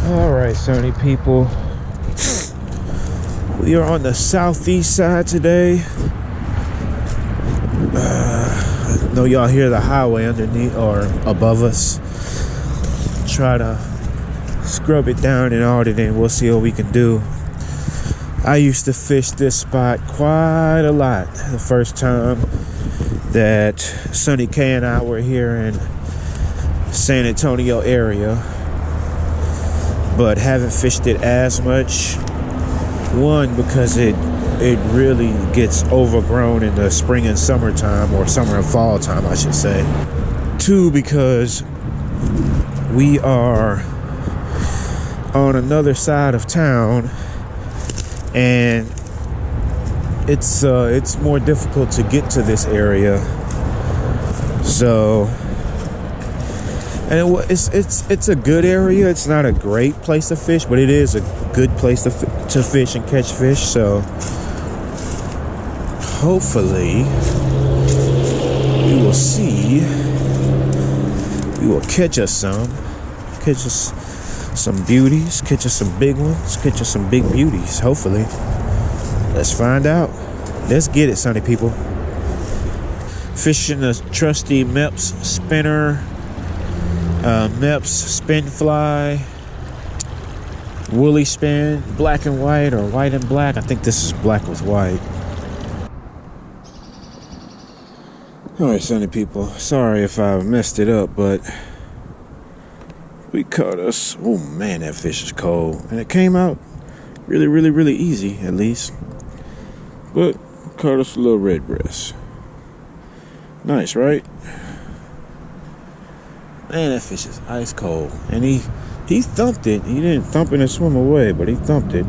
All right, Sunny people. We are on the southeast side today. I know y'all hear the highway underneath or above us. Try to scrub it down and all that, and we'll see what we can do. I used to fish this spot quite a lot the first time that Sonny K and I were here in San Antonio area, but haven't fished it as much. One, because it really gets overgrown in the spring and summertime, or summer and fall time I should say. Two, because we are on another side of town and it's more difficult to get to this area. So, and it's a good area. It's not a great place to fish, but it is a good place to fish and catch fish. So hopefully we will see. We will catch us some beauties, catch us some big ones, catch us some big beauties. Hopefully, let's find out. Let's get it, Sunny people. Fishing the trusty Mepps spinner. Mepps spin fly, woolly spin, black and white or white and black. I think this is black with white. All right, Sunny people, sorry if I messed it up, but we caught us. Oh man, that fish is cold, and it came out really easy, at least. But caught us a little red breast. Nice, right? Man, that fish is ice cold. And he thumped it. He didn't thump it and swim away, but he thumped it.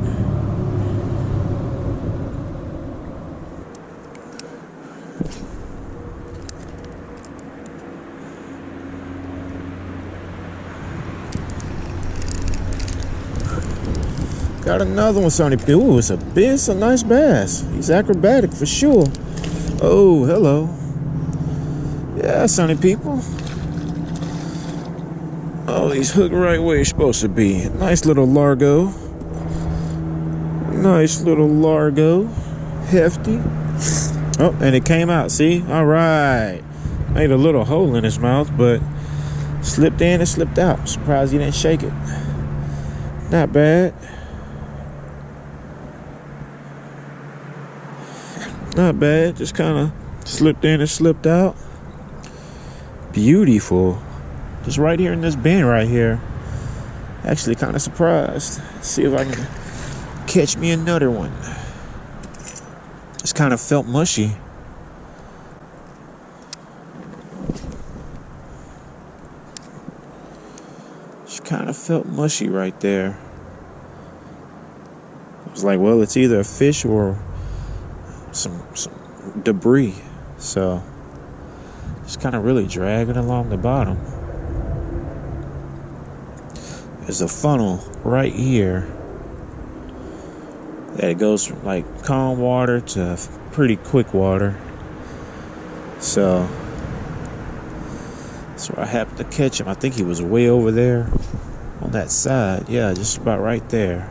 Got another one, Sonny. Ooh, it's a nice bass. He's acrobatic for sure. Oh, hello. Yeah, Sonny people. Oh, he's hooked right where he's supposed to be. Nice little Largo. Nice little Largo. Hefty. Oh, and it came out, see? All right. Made a little hole in his mouth, but slipped in and slipped out. Surprised he didn't shake it. Not bad. Not bad. Just kind of slipped in and slipped out. Beautiful. Just right here in this bend right here. Actually kind of surprised. See if I can catch me another one. Just kind of felt mushy. Just kind of felt mushy right there. I was like, well, it's either a fish or some debris. So just kind of really dragging along the bottom. There's a funnel right here that it goes from like calm water to pretty quick water. So that's where I happened to catch him. I think he was way over there on that side. Yeah, just about right there.